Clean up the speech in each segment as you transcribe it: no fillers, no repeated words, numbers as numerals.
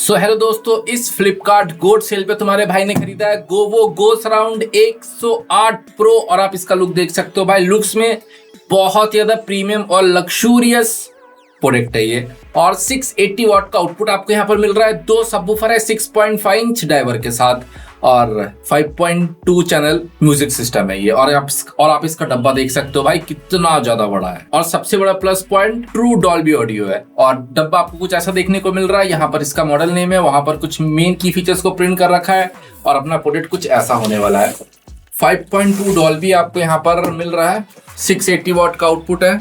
So hello दोस्तों, इस Flipkart gold cell पे तुम्हारे भाई ने खरीदा है गोवो गो सराउंड 108 प्रो। और आप इसका लुक देख सकते हो भाई, लुक्स में बहुत ज्यादा प्रीमियम और लक्सूरियस प्रोडक्ट है ये। और 680 वॉट का आउटपुट आपको यहाँ पर मिल रहा है। दो सबवूफर है 6.5 इंच डाइवर के साथ और 5.2 चैनल म्यूजिक सिस्टम है ये। और आप इसका डब्बा देख सकते हो भाई, कितना ज्यादा बड़ा है। और सबसे बड़ा plus point true Dolby audio है। और डब्बा आपको कुछ ऐसा देखने को मिल रहा है, यहाँ पर इसका मॉडल नेम है, वहां पर कुछ मेन की फीचर्स को प्रिंट कर रखा है और अपना प्रोडक्ट कुछ ऐसा होने वाला है। 5.2 डॉल्बी आपको यहाँ पर मिल रहा है, 680 वॉट का आउटपुट है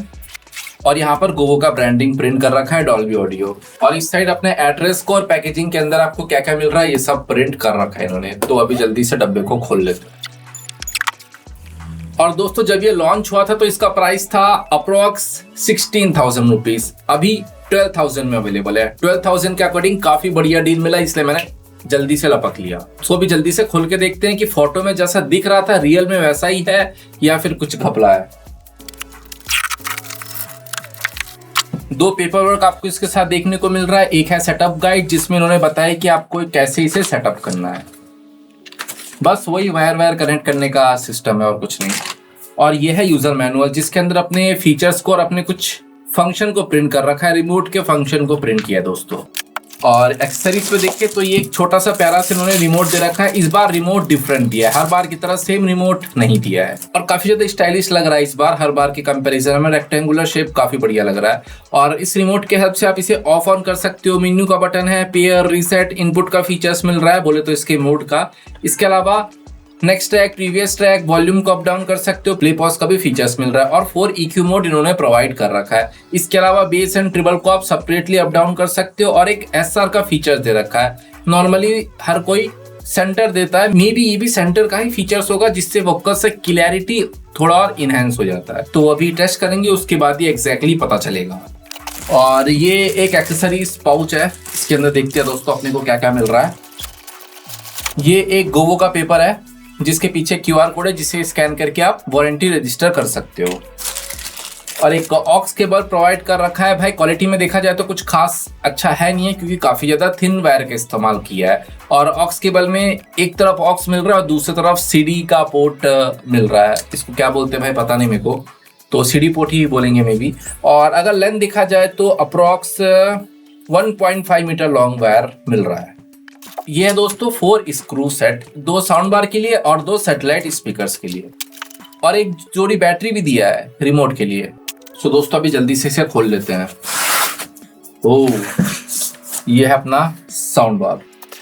और यहाँ पर गोवो का ब्रांडिंग प्रिंट कर रखा है, डॉल्बी ऑडियो। और इस साइड अपने एड्रेस को और पैकेजिंग के अंदर आपको क्या क्या मिल रहा है ये सब प्रिंट कर रखा है इन्होंने। तो अभी जल्दी से डब्बे को खोल लेते हैं। और दोस्तों, जब ये लॉन्च हुआ था तो इसका प्राइस था अप्रोक्स 16,000 रुपीज। अभी 12,000 में अवेलेबल है। 12,000 के अकॉर्डिंग काफी बढ़िया डील मिला, इसलिए मैंने जल्दी से लपक लिया। सो अभी जल्दी से खोल के देखते हैं कि फोटो में जैसा दिख रहा था रियल में वैसा ही है या फिर कुछ घपला है। दो पेपर वर्क आपको इसके साथ देखने को मिल रहा है। एक है सेटअप गाइड, जिसमें इन्होंने बताया कि आपको कैसे इसे सेटअप करना है। बस वही वायर कनेक्ट करने का सिस्टम है और कुछ नहीं। और ये है यूजर मैनुअल, जिसके अंदर अपने फीचर्स को और अपने कुछ फंक्शन को प्रिंट कर रखा है। रिमोट के फंक्शन को प्रिंट किया है दोस्तों। और एक्सेसरीज पे देख के तो ये एक छोटा सा प्यारा से इन्होंने रिमोट दे रखा है। इस बार रिमोट डिफरेंट दिया है, हर बार की तरह सेम रिमोट नहीं दिया है। और काफी ज्यादा स्टाइलिश लग रहा है इस बार, हर बार के कंपैरिजन में रेक्टेंगुलर शेप काफी बढ़िया लग रहा है। और इस रिमोट के हेल्प से आप इसे ऑफ ऑन कर सकते हो। मेन्यू का बटन है, पेयर, रीसेट, इनपुट का फीचर्स मिल रहा है बोले तो इसके मोड का। इसके अलावा next track, previous track, volume को अप डाउन कर सकते हो। प्ले पॉज का भी फीचर्स मिल रहा है और 4 EQ मोड इन्होंने प्रोवाइड कर रखा है। इसके अलावा बेस एंड ट्रिबल को आप सेपरेटली अप डाउन कर सकते हो और एक SR का फीचर दे रखा है। नॉर्मली हर कोई सेंटर देता है, मे बी ये भी सेंटर का ही फीचर्स होगा, जिससे वोकल से क्लैरिटी थोड़ा और इनहेंस हो जाता है। तो अभी टेस्ट करेंगे, उसके बाद ये एग्जैक्टली पता चलेगा। और ये एक एक्सेसरीज पाउच है, इसके अंदर देखते हैं दोस्तों अपने को क्या क्या मिल रहा है। ये एक गोवो का पेपर है, जिसके पीछे QR कोड है, जिसे स्कैन करके आप वारंटी रजिस्टर कर सकते हो। और एक ऑक्स केबल प्रोवाइड कर रखा है। भाई क्वालिटी में देखा जाए तो कुछ खास अच्छा है नहीं है, क्योंकि काफी ज्यादा थिन वायर का इस्तेमाल किया है। और ऑक्स केबल में एक तरफ ऑक्स मिल रहा है और दूसरी तरफ CD का पोर्ट मिल रहा है। इसको क्या बोलते हैं भाई पता नहीं मेरे को, तो CD पोर्ट ही बोलेंगे मे बी। और अगर लेंथ देखा जाए तो अप्रोक्स 1.5 मीटर लॉन्ग वायर मिल रहा है। ये है दोस्तों 4 स्क्रू सेट, 2 साउंड बार के लिए और 2 सैटेलाइट स्पीकर्स के लिए। और एक जोड़ी बैटरी भी दिया है रिमोट के लिए। सो दोस्तों अभी जल्दी से इसे खोल लेते हैं। ओह, ये है अपना साउंड बार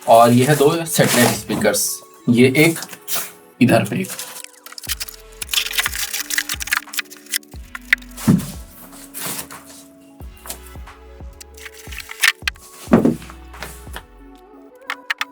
और ये है 2 सैटेलाइट स्पीकर्स, ये एक इधर पे एक।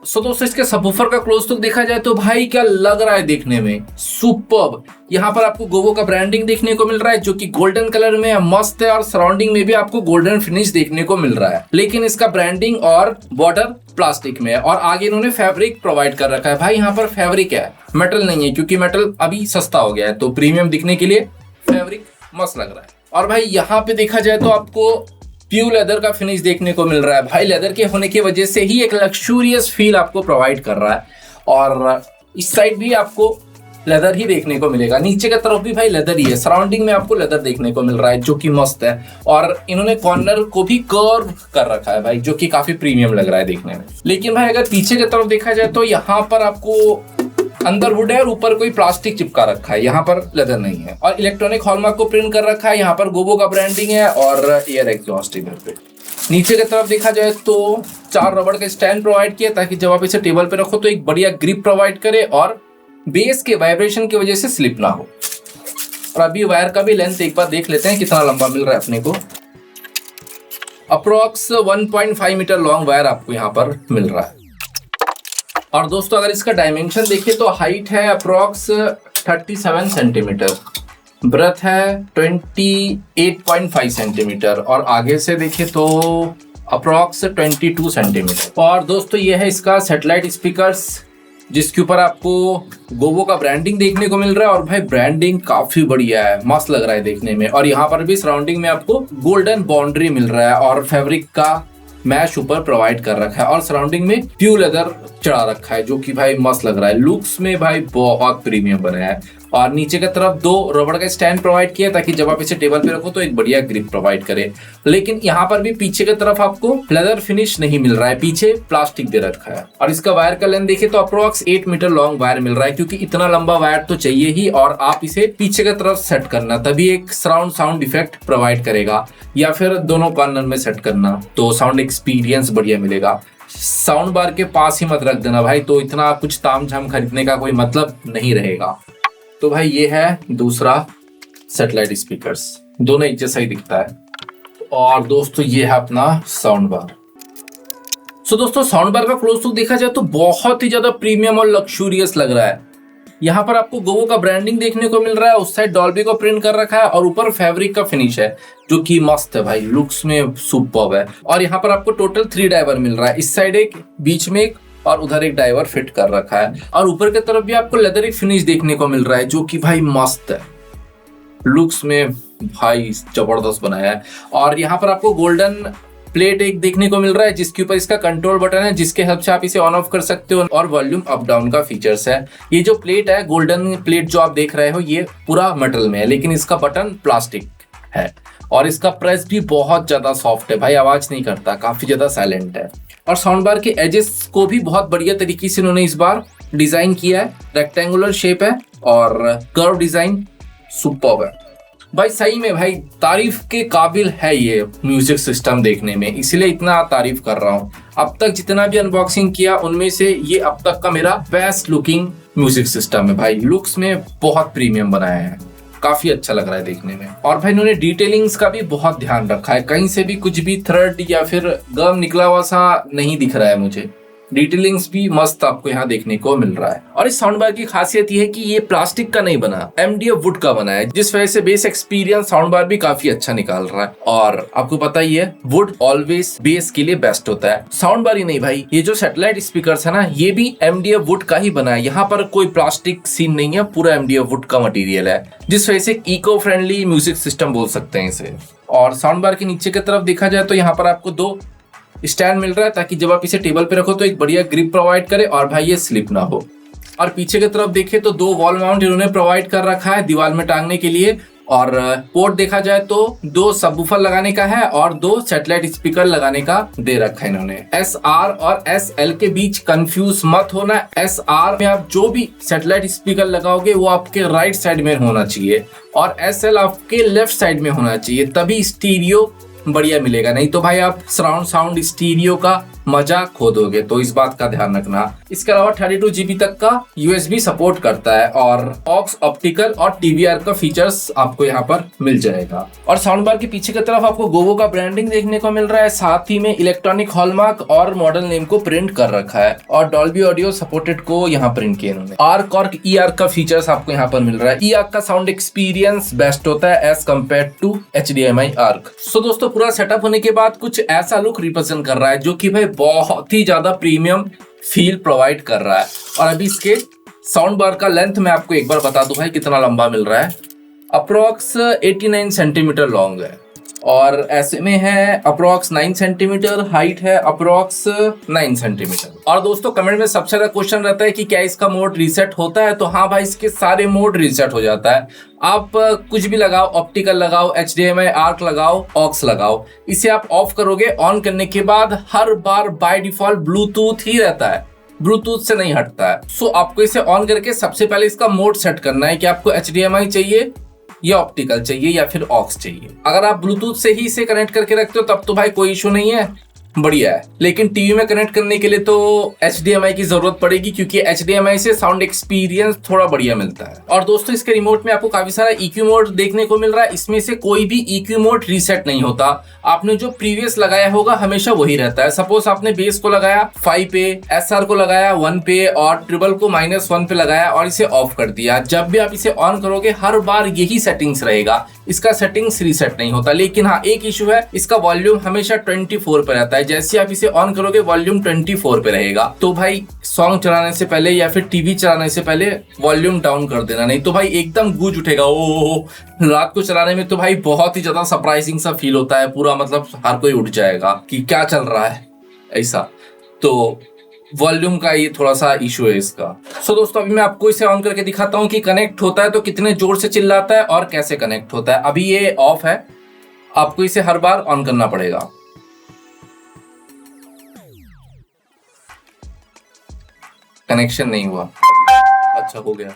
सो दोस्तों, इसके सबवूफर का क्लोज लुक देखा जाए तो भाई क्या लग रहा है देखने में, सुपर्ब। यहाँ पर आपको गोवो का ब्रांडिंग देखने को मिल रहा है, जो कि गोल्डन कलर में है, मस्त है। और सराउंडिंग में भी आपको गोल्डन फिनिश देखने को मिल रहा है, लेकिन इसका ब्रांडिंग और बॉर्डर प्लास्टिक में है। और आगे इन्होंने फैब्रिक प्रोवाइड कर रखा है। भाई यहाँ पर फैब्रिक है, मेटल नहीं है, क्योंकि मेटल अभी सस्ता हो गया है, तो प्रीमियम दिखने के लिए फैब्रिक मस्त लग रहा है। और भाई यहाँ पे देखा जाए तो आपको प्योर लेदर का फिनिश देखने को मिल रहा है। भाई लेदर के होने की वजह से ही एक लक्सूरियस फील आपको प्रोवाइड कर रहा है। और इस साइड भी आपको लेदर ही देखने को मिलेगा, नीचे की तरफ भी भाई लेदर ही है। सराउंडिंग में आपको लेदर देखने को मिल रहा है, जो कि मस्त है। और इन्होंने कॉर्नर को भी कर्व कर रखा है भाई, जो कि काफी प्रीमियम लग रहा है देखने में। लेकिन भाई अगर पीछे की तरफ देखा जाए तो यहाँ पर आपको अंदर वुड है और ऊपर कोई प्लास्टिक चिपका रखा है, यहाँ पर लेदर नहीं है। और इलेक्ट्रॉनिक हॉलमार्क को प्रिंट कर रखा है, यहाँ पर गोवो का ब्रांडिंग है और एयर एग्जॉस्ट इधर पे। नीचे की तरफ देखा जाए तो 4 रबड़ के स्टैंड प्रोवाइड किया, ताकि जब आप इसे टेबल पे रखो तो एक बढ़िया ग्रिप प्रोवाइड करे और बेस के वाइब्रेशन की वजह से स्लिप ना हो। और अभी वायर का भी लेंथ एक बार देख लेते हैं कितना लंबा मिल रहा है अपने को। अप्रोक्स 1.5 मीटर लॉन्ग वायर आपको यहाँ पर मिल रहा है। और दोस्तों अगर इसका डायमेंशन देखिए तो हाइट है अप्रोक्स 37 सेंटीमीटर, ब्रेथ है 28.5 सेंटीमीटर और आगे से देखें तो अप्रोक्स 22 सेंटीमीटर। और दोस्तों ये है इसका सैटेलाइट स्पीकर्स, जिसके ऊपर आपको गोवो का ब्रांडिंग देखने को मिल रहा है। और भाई ब्रांडिंग काफी बढ़िया है, मस्त लग रहा है देखने में। और यहाँ पर भी सराउंडिंग में आपको गोल्डन बाउंड्री मिल रहा है और फैब्रिक का मैश ऊपर प्रोवाइड कर रखा है और सराउंडिंग में प्योर लेदर चढ़ा रखा है जो कि भाई मस्त लग रहा है। लुक्स में भाई बहुत प्रीमियम बनाया है और नीचे की तरफ 2 रबड़ का स्टैंड प्रोवाइड किया ताकि जब आप इसे टेबल पे रखो तो एक बढ़िया ग्रिप प्रोवाइड करे। लेकिन यहाँ पर भी पीछे की तरफ आपको लेदर फिनिश नहीं मिल रहा है, पीछे प्लास्टिक दे रखा है। और इसका वायर का लेंथ देखिए तो अप्रोक्स 8 मीटर लॉन्ग वायर मिल रहा है, क्योंकि इतना लंबा वायर तो चाहिए ही और आप इसे पीछे की तरफ सेट करना तभी एक सराउंड साउंड इफेक्ट प्रोवाइड करेगा, या फिर दोनों कॉर्नर में सेट करना तो साउंड एक्सपीरियंस बढ़िया मिलेगा। साउंड बार के पास ही मत रख देना भाई, तो इतना कुछ तामझाम खरीदने का कोई मतलब नहीं रहेगा। तो भाई ये है दूसरा सैटेलाइट स्पीकर्स, दोनों एक जैसा ही दिखता है। और दोस्तों ये है अपना साउंड बार। सो दोस्तों साउंड बार का क्लोज लुक देखा जाए तो बहुत ही ज्यादा प्रीमियम और लग्जूरियस लग रहा है। यहाँ पर आपको गोवो का ब्रांडिंग देखने को मिल रहा है, उस साइड डॉल्बी को प्रिंट कर रखा है और ऊपर फैब्रिक का फिनिश है जो कि मस्त है भाई, लुक्स में सुपर्ब है। और यहाँ पर आपको टोटल 3 डाइवर मिल रहा है, इस साइड एक, बीच में एक और उधर एक डाइवर फिट कर रखा है। और ऊपर की तरफ भी आपको लेदरी फिनिश देखने को मिल रहा है जो कि भाई मस्त है, लुक्स में भाई जबरदस्त बनाया है। और यहाँ पर आपको गोल्डन प्लेट एक देखने को मिल रहा है जिसके ऊपर इसका कंट्रोल बटन है, जिसके हेल्प से आप इसे ऑन ऑफ कर सकते हो और वॉल्यूम अप डाउन का फीचर्स है। ये जो प्लेट है, गोल्डन प्लेट जो आप देख रहे हो, ये पूरा मेटल में है लेकिन इसका बटन प्लास्टिक है और इसका प्रेस भी बहुत ज्यादा सॉफ्ट है भाई, आवाज नहीं करता, काफी ज्यादा साइलेंट है। और साउंड बार के एजेस को भी बहुत बढ़िया तरीके से इन्होंने इस बार डिजाइन किया है, रेक्टेंगुलर शेप है और कर्व डिजाइन सुपर्ब है भाई। सही में भाई तारीफ के काबिल है ये म्यूजिक सिस्टम देखने में, इसलिए इतना तारीफ कर रहा हूँ। अब तक जितना भी अनबॉक्सिंग किया उनमें से ये अब तक का मेरा बेस्ट लुकिंग म्यूजिक सिस्टम है भाई। लुक्स में बहुत प्रीमियम बनाया है, काफी अच्छा लग रहा है देखने में। और भाई इन्होंने डिटेलिंग्स का भी बहुत ध्यान रखा है, कहीं से भी कुछ भी थ्रेड या फिर गम निकला हुआ सा नहीं दिख रहा है मुझे, डिटेलिंग्स भी मस्त आपको यहाँ देखने को मिल रहा है। और इस साउंड बार की खासियत ये है कि ये प्लास्टिक का नहीं बना, MDF वुड का बना है, जिस वजह से बेस एक्सपीरियंस साउंड बार भी काफी अच्छा निकाल रहा है। और आपको पता ही है वुड ऑलवेज बेस के लिए बेस्ट होता है। साउंड बार ही नहीं भाई, ये जो सैटेलाइट स्पीकर्स है ना, ये भी MDF वुड का ही बना है, यहाँ पर कोई प्लास्टिक सीन नहीं है, पूरा MDF वुड का मटीरियल है, जिस वजह से इको फ्रेंडली म्यूजिक सिस्टम बोल सकते हैं इसे। और साउंड बार के नीचे की तरफ देखा जाए तो यहाँ पर आपको 2 स्टैंड मिल रहा है ताकि जब आप इसे टेबल पे रखो तो एक बढ़िया ग्रिप प्रोवाइड करे और भाई ये स्लिप ना हो। और पीछे की तरफ देखें तो 2 वॉल माउंट इन्होंने प्रोवाइड कर रखा है दीवार में टांगने के लिए। और पोर्ट देखा जाए तो 2 सबवूफर लगाने का है और 2 सैटेलाइट स्पीकर लगाने का दे रखा है इन्होंने। SR और SL के बीच कंफ्यूज मत होना, SR में आप जो भी सैटेलाइट स्पीकर लगाओगे वो आपके राइट साइड में होना चाहिए और SL आपके लेफ्ट साइड में होना चाहिए, तभी स्टीरियो बढ़िया मिलेगा, नहीं तो भाई आप सराउंड साउंड स्टीरियो का मजा खो दोगे, तो इस बात का ध्यान रखना। इसके अलावा 32 GB तक का USB सपोर्ट करता है और ऑक्स ऑप्टिकल और TVR का फीचर्स आपको यहाँ पर मिल जाएगा। और साउंड बार के पीछे की तरफ आपको गोवो का ब्रांडिंग देखने को मिल रहा है, साथ ही में इलेक्ट्रॉनिक हॉलमार्क और मॉडल नेम को प्रिंट कर रखा है और डॉल्बी ऑडियो सपोर्टेड को यहाँ प्रिंट किया इन्होंने। आर्क और EARC का फीचर्स आपको यहाँ पर मिल रहा है। EARC का साउंड एक्सपीरियंस बेस्ट होता है as compared to HDMI arc. So दोस्तों पूरा सेटअप होने के बाद कुछ ऐसा लुक रिप्रेजेंट कर रहा है जो कि भाई बहुत ही ज्यादा प्रीमियम फील प्रोवाइड कर रहा है। और अभी इसके साउंड बार का लेंथ मैं आपको एक बार बता दूं भाई कितना लंबा मिल रहा है, अप्रोक्स 89 सेंटीमीटर लॉन्ग है और ऐसे में है अप्रोक्स 9 सेंटीमीटर, हाइट है अप्रोक्स 9 सेंटीमीटर। और दोस्तों कमेंट में सबसे ज्यादा क्वेश्चन रहता है कि क्या इसका मोड रीसेट होता है, तो हाँ भाई इसके सारे मोड रीसेट हो जाता है। आप कुछ भी लगाओ, ऑप्टिकल लगाओ, HDMI आर्क लगाओ, ऑक्स लगाओ, इसे आप ऑफ करोगे, ऑन करने के बाद हर बार बाय डिफॉल्ट ब्लूटूथ ही रहता है, ब्लूटूथ से नहीं हटता है। सो आपको इसे ऑन करके सबसे पहले इसका मोड सेट करना है कि आपको HDMI चाहिए या ऑप्टिकल चाहिए या फिर ऑक्स चाहिए। अगर आप ब्लूटूथ से ही इसे कनेक्ट करके रखते हो तब तो भाई कोई इशू नहीं है, बढ़िया है। लेकिन टीवी में कनेक्ट करने के लिए तो HDMI की जरूरत पड़ेगी, क्योंकि HDMI से साउंड एक्सपीरियंस थोड़ा बढ़िया मिलता है। और दोस्तों इसके रिमोट में आपको काफी सारा EQ मोड देखने को मिल रहा है, इसमें से कोई भी EQ मोड रीसेट नहीं होता, आपने जो प्रीवियस लगाया होगा हमेशा वही रहता है। सपोज आपने बेस को लगाया 5 पे, SR को लगाया 1 पे और ट्रिबल को -1 पे लगाया और इसे ऑफ कर दिया, जब भी आप इसे ऑन करोगे हर बार यही सेटिंग्स रहेगा, इसका सेटिंग्स रीसेट नहीं होता। लेकिन हाँ एक इशू है, इसका वॉल्यूम हमेशा 24 पे रहता है, है। जैसे आप इसे ऑन करोगे वॉल्यूम 24 पे रहेगा, तो भाई सॉन्ग चलाने से पहले या फिर टीवी चलाने से पहले वॉल्यूम डाउन कर देना, नहीं तो भाई एकदम गूंज उठेगा। ओ रात को चलाने में तो भाई बहुत ही ज्यादा सरप्राइजिंग सा फील होता है, पूरा मतलब हर कोई उठ जाएगा कि क्या चल रहा है ऐसा। तो वॉल्यूम का ये थोड़ा सा इशू है इसका। सो दोस्तों अभी मैं आपको इसे ऑन करके दिखाता हूँ कि कनेक्ट होता है तो कितने जोर से चिल्लाता है और कैसे कनेक्ट होता है। अभी ये ऑफ है, आपको इसे हर बार ऑन करना पड़ेगा। कनेक्शन नहीं हुआ, अच्छा हो गया।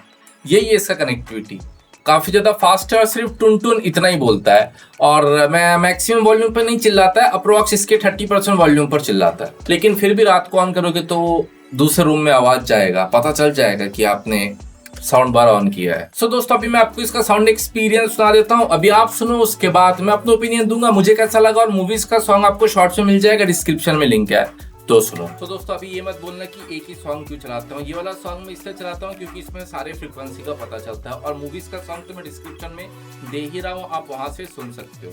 यही है इसका कनेक्टिविटी, काफी ज्यादा फास्ट है और सिर्फ टुन टुन इतना ही बोलता है और मैं मैक्सिमम वॉल्यूम पर नहीं चिल्लाता है, अप्रोक्स इसके 30% वॉल्यूम पर चिल्लाता है। लेकिन फिर भी रात को ऑन करोगे तो दूसरे रूम में आवाज जाएगा, पता चल जाएगा कि आपने साउंड बार ऑन किया है। सो दोस्तों अभी मैं आपको इसका साउंड एक्सपीरियंस सुना देता हूँ, अभी आप सुनो, उसके बाद मैं अपना ओपिनियन दूंगा मुझे कैसा लगा। और मूवीज का सॉन्ग आपको शॉर्ट्स में मिल जाएगा, डिस्क्रिप्शन में लिंक है, तो सुनो। तो दोस्तों अभी ये मत बोलना कि एक ही सॉन्ग क्यों चलाता हूँ, ये वाला सॉन्ग मैं इसलिए चलाता हूँ क्योंकि इसमें सारे फ्रीक्वेंसी का पता चलता है। और मूवीज का सॉन्ग तो मैं डिस्क्रिप्शन में दे ही रहा हूँ, आप वहां से सुन सकते हो।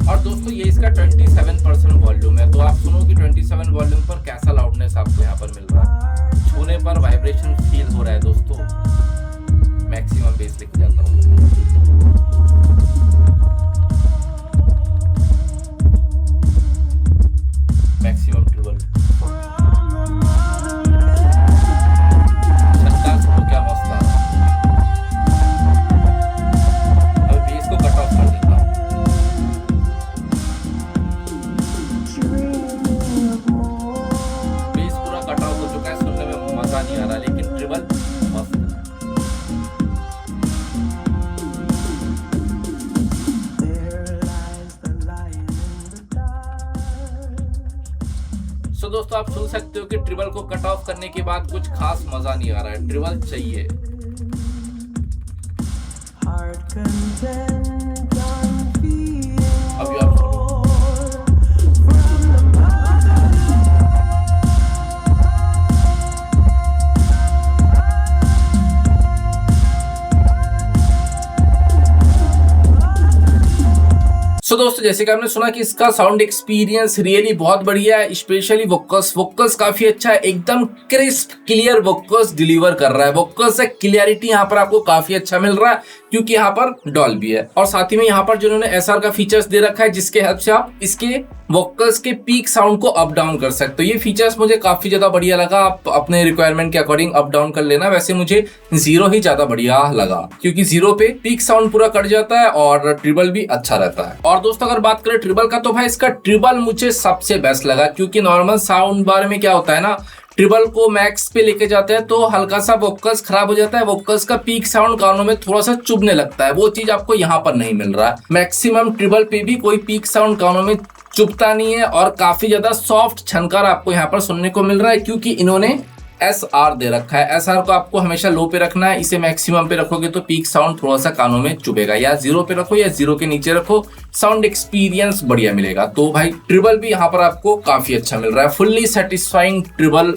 और दोस्तों ये इसका 27% वॉल्यूम है, तो आप सुनो कि 27 वॉल्यूम पर कैसा लाउडनेस आपको यहाँ पर मिल रहा है। छूने पर वाइब्रेशन फील हो रहा है दोस्तों। मैक्सिमम बेस लेके जाता हूँ, मैक्सिमम ट्रिबल। छक्का सुनो क्या मस्त है। अब बेस को कट ऑफ कर देता हूँ। बेस पूरा कट ऑफ हो चुका है, सुनने में मजा नहीं आ रहा, लेकिन ट्रिबल मस्त है। तो दोस्तों आप सुन सकते हो कि ट्रिबल को कट ऑफ करने के बाद कुछ खास मजा नहीं आ रहा है, ट्रिबल चाहिए। अभी आप सुनो, सो दोस्तों जैसे कि आपने सुना कि इसका साउंड एक्सपीरियंस रियली बहुत बढ़िया है, स्पेशली वोकल्स काफी अच्छा है, एकदम क्रिस्प क्लियर वोकल्स डिलीवर कर रहा है। वोकल्स से क्लियरिटी यहाँ पर आपको काफी अच्छा मिल रहा है क्योंकि यहाँ पर डॉल्बी है और साथ ही में यहाँ पर जिन्होंने एसआर का फीचर्स दे रखा है जिसके हेल्प से आप इसके वोकल्स के पीक साउंड को अप डाउन कर सकते हो। ये फीचर्स मुझे काफी ज्यादा बढ़िया लगा, आप अपने रिक्वायरमेंट के अकॉर्डिंग अप डाउन कर लेना। वैसे मुझे 0 ही ज्यादा बढ़िया लगा क्योंकि 0 पे पीक साउंड पूरा कट जाता है और ट्रिबल भी अच्छा रहता है। और दोस्तों अगर बात करें ट्रिबल का, तो भाई इसका ट्रिबल मुझे सबसे बेस्ट लगा क्योंकि नॉर्मल साउंड बार में क्या होता है ना, ट्रिबल को मैक्स पे लेके जाते हैं तो हल्का सा वोकल्स खराब हो जाता है, वोकल्स का पीक साउंड कानों में थोड़ा सा चुभने लगता है, वो चीज आपको यहाँ पर नहीं मिल रहा है। मैक्सिमम ट्रिबल पे भी कोई पीक साउंड कानों में चुभता नहीं है और काफी ज्यादा सॉफ्ट छनकार आपको यहाँ पर सुनने को मिल रहा है क्योंकि इन्होंने SR दे रखा है। SR को आपको हमेशा लो पे रखना है, इसे मैक्सिमम पे रखोगे तो पीक साउंड थोड़ा सा कानों में चुभेगा, या 0 पे रखो या 0 के नीचे रखो, साउंड एक्सपीरियंस बढ़िया मिलेगा। तो भाई ट्रिबल भी यहाँ पर आपको काफी अच्छा मिल रहा है, फुल्ली सेटिस्फाइंग ट्रिबल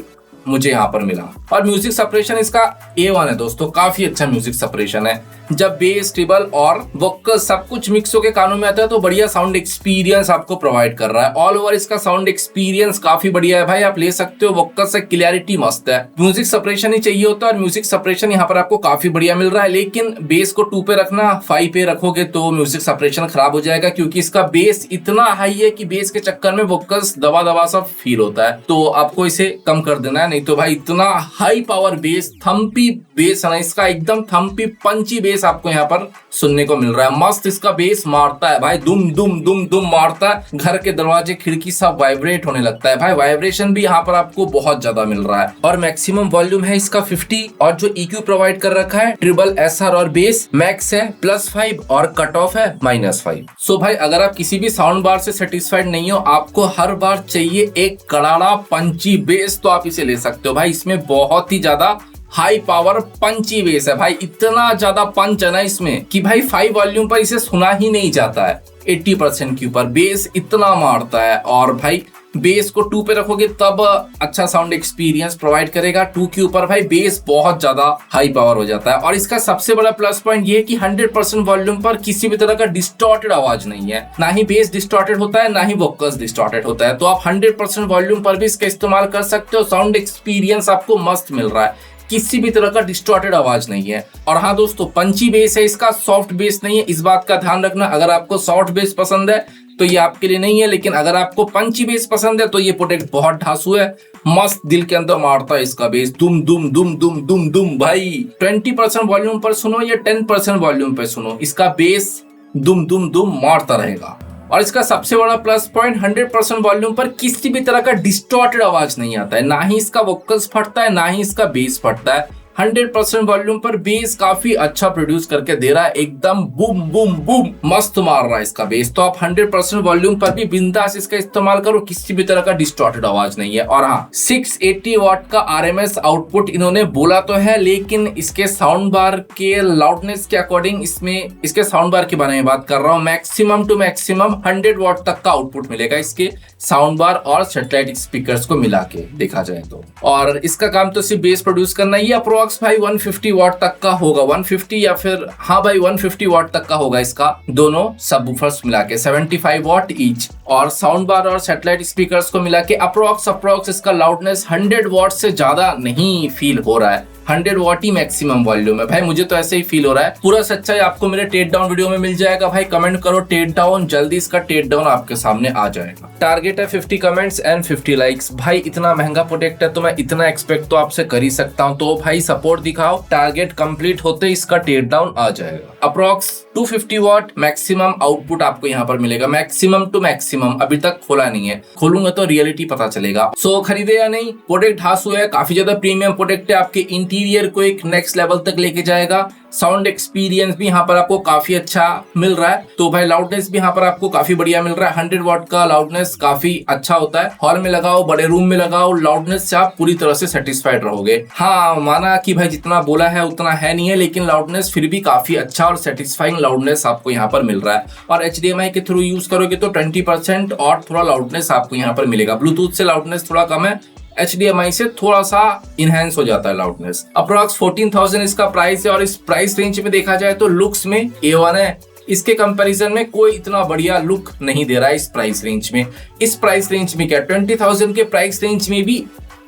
मुझे यहाँ पर मिला। और म्यूजिक सेपरेशन इसका A1 है दोस्तों, काफी अच्छा म्यूजिक सेपरेशन है। जब बेस ट्रिबल और वोकल सब कुछ मिक्स होकर कानों में आता है तो बढ़िया साउंड एक्सपीरियंस आपको प्रोवाइड कर रहा है। ऑल ओवर इसका साउंड एक्सपीरियंस काफी बढ़िया है भाई, आप ले सकते हो। वोकल से क्लियरिटी मस्त है, म्यूजिक सेपरेशन ही चाहिए होता है और म्यूजिक सेपरेशन यहाँ पर आपको काफी बढ़िया मिल रहा है। लेकिन बेस को 2 पे रखना, 5 पे रखोगे तो म्यूजिक सेपरेशन खराब हो जाएगा क्योंकि इसका बेस इतना हाई है कि बेस के चक्कर में वोकल्स दबा दबा सा फील होता है, तो आपको इसे कम कर देना है। नहीं तो भाई इतना high power base, Thampi base है ना इसका, एकदम थम्पी पंची बेस आपको यहाँ पर सुनने को मिल रहा है। मस्त इसका बेस मारता है भाई, दुम दुम दुम दुम मारता है, घर के दरवाजे खिड़की सब वाइब्रेट होने लगता है भाई। वाइब्रेशन भी यहाँ पर आपको बहुत ज्यादा मिल रहा है और मैक्सिमम वॉल्यूम है इसका 50 और जो EQ प्रोवाइड कर रखा है ट्रिबल, SR और बेस मैक्स है +5 और कट ऑफ है -5। सो भाई अगर आप किसी भी साउंड बार से सेटिस्फाइड नहीं हो, आपको हर बार चाहिए एक कड़ाड़ा पंची बेस, तो आप इसे ले सकते हो भाई। इसमें बहुत ही ज्यादा हाई पावर पंची बेस है भाई, इतना ज्यादा पंच है ना इसमें कि भाई 5 वॉल्यूम पर इसे सुना ही नहीं जाता है। 80% के ऊपर बेस इतना मारता है और भाई बेस को 2 पे रखोगे तब अच्छा साउंड एक्सपीरियंस प्रोवाइड करेगा। 2 के ऊपर भाई बेस बहुत ज्यादा हाई पावर हो जाता है। और इसका सबसे बड़ा प्लस पॉइंट ये है कि 100% वॉल्यूम पर किसी भी तरह का डिस्टॉर्टेड आवाज नहीं है, ना ही बेस डिस्टॉर्टेड होता है, ना ही वोकल्स डिस्टॉर्टेड होता है। तो आप 100% वॉल्यूम पर भी इसका इस्तेमाल कर सकते हो। साउंड एक्सपीरियंस आपको मस्त मिल रहा है, किसी भी तरह का डिस्टॉर्टेड आवाज नहीं है। और हाँ दोस्तों, पंची बेस है इसका, सॉफ्ट बेस नहीं है, इस बात का ध्यान रखना। अगर आपको सॉफ्ट बेस पसंद है तो ये आपके लिए नहीं है, लेकिन अगर आपको पंची बेस पसंद है तो ये प्रोडक्ट बहुत ढासू है, मस्त दिल के अंदर मारता है इसका बेस, दुम दुम दुम दुम दुम दुम। भाई 20% वॉल्यूम पर सुनो या 10% वॉल्यूम पर सुनो, इसका बेस दुम दुम दुम मारता रहेगा। और इसका सबसे बड़ा प्लस पॉइंट 100% वॉल्यूम पर किसी भी तरह का डिस्टॉर्टेड आवाज नहीं आता है, ना ही इसका वोकल्स फटता है, ना ही इसका बेस फटता है। 100% वॉल्यूम पर बेस काफी अच्छा प्रोड्यूस करके दे रहा है, एकदम बूम बूम बूम मस्त मार रहा है इसका बेस। तो आप 100% वॉल्यूम पर भी बिंदास इसका इस्तेमाल करो, किसी भी तरह का डिस्टॉर्टेड आवाज नहीं है। और हाँ, 680 वाट का RMS आउटपुट इन्होंने बोला तो है, लेकिन इसके साउंड बार के लाउडनेस के अकॉर्डिंग इसमें इसके साउंड बार के बारे में बात कर रहा हूँ, मैक्सिमम टू मैक्सिमम 100 वाट तक का आउटपुट मिलेगा इसके साउंड बार और सैटेलाइट स्पीकर्स को मिला के देखा जाए तो। और इसका काम तो सिर्फ बेस प्रोड्यूस करना ही है। अप्रोक्स भाई 150 वाट तक का होगा, 150 या फिर हाँ भाई 150 वाट तक का होगा इसका, दोनों सबवूफर्स मिला के 75 वाट ईच। और साउंड बार और सैटेलाइट स्पीकर्स को मिला के अप्रोक्स इसका लाउडनेस 100 वाट से ज्यादा नहीं फील हो रहा है, 100 वाट ही मैक्सिमम वॉल्यूम है। भाई मुझे तो ऐसे ही फील हो रहा है। पूरा सच्चाई आपको मेरे टेक डाउन वीडियो में मिल जाएगा। भाई कमेंट करो टेक डाउन, जल्दी इसका टेक डाउन आपके सामने आ जाएगा। टारगेट है 50 कमेंट्स एंड 50 लाइक्स। भाई इतना महंगा प्रोडक्ट है तो मैं इतना एक्सपेक्ट तो आपसे कर ही सकता हूँ, तो भाई सपोर्ट दिखाओ। टारगेट कंप्लीट होते इसका टेक डाउन आ जाएगा। अप्रोक्स 250 वाट मैक्सिमम आउटपुट आपको यहाँ पर मिलेगा, मैक्सिमम टू मैक्सिमम। अभी तक खोला नहीं है, खोलूंगा तो रियलिटी पता चलेगा। सो खरीदे या नहीं, प्रोडक्ट ढासू है, काफी ज्यादा प्रीमियम प्रोडक्ट है, आपके इंटीरियर को एक नेक्स्ट लेवल तक लेके जाएगा। साउंड एक्सपीरियंस भी यहाँ पर आपको काफी अच्छा मिल रहा है। तो भाई लाउडनेस भी यहाँ पर आपको काफी बढ़िया मिल रहा है। 100 वाट का लाउडनेस काफी अच्छा होता है। हॉल में लगाओ, बड़े रूम में लगाओ, लाउडनेस से आप पूरी तरह से सेटिस्फाइड रहोगे। हाँ, माना कि भाई जितना बोला है उतना है नहीं है, लेकिन लाउडनेस फिर भी काफी अच्छा और सेटिस्फाइंग लाउडनेस आपको यहाँ पर मिल रहा है। और HDMI के थ्रू यूज करोगे तो 20% और थोड़ा लाउडनेस आपको यहाँ पर मिलेगा। ब्लूटूथ से लाउडनेस थोड़ा कम है, HDMI से थोड़ा सा इनहेंस हो जाता है लाउडनेस। अप्रोक्स 14,000 इसका प्राइस है। और इस प्राइस रेंज में देखा जाए तो लुक्स में A1 है, इसके कंपैरिजन में कोई इतना बढ़िया लुक नहीं दे रहा है इस प्राइस रेंज में। इस प्राइस रेंज में क्या 20,000 के प्राइस रेंज में भी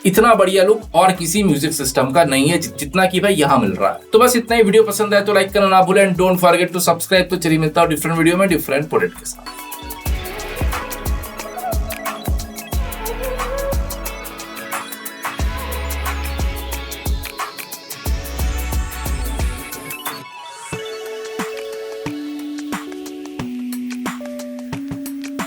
इतना बढ़िया लुक और किसी म्यूजिक सिस्टम का नहीं है जितना कि भाई यहाँ मिल रहा है। तो बस इतना ही। वीडियो पसंद आए तो लाइक करना ना भूलें and don't forget to subscribe. तो चलिए मिलता हूँ डिफरेंट वीडियो में डिफरेंट प्रोडक्ट के साथ।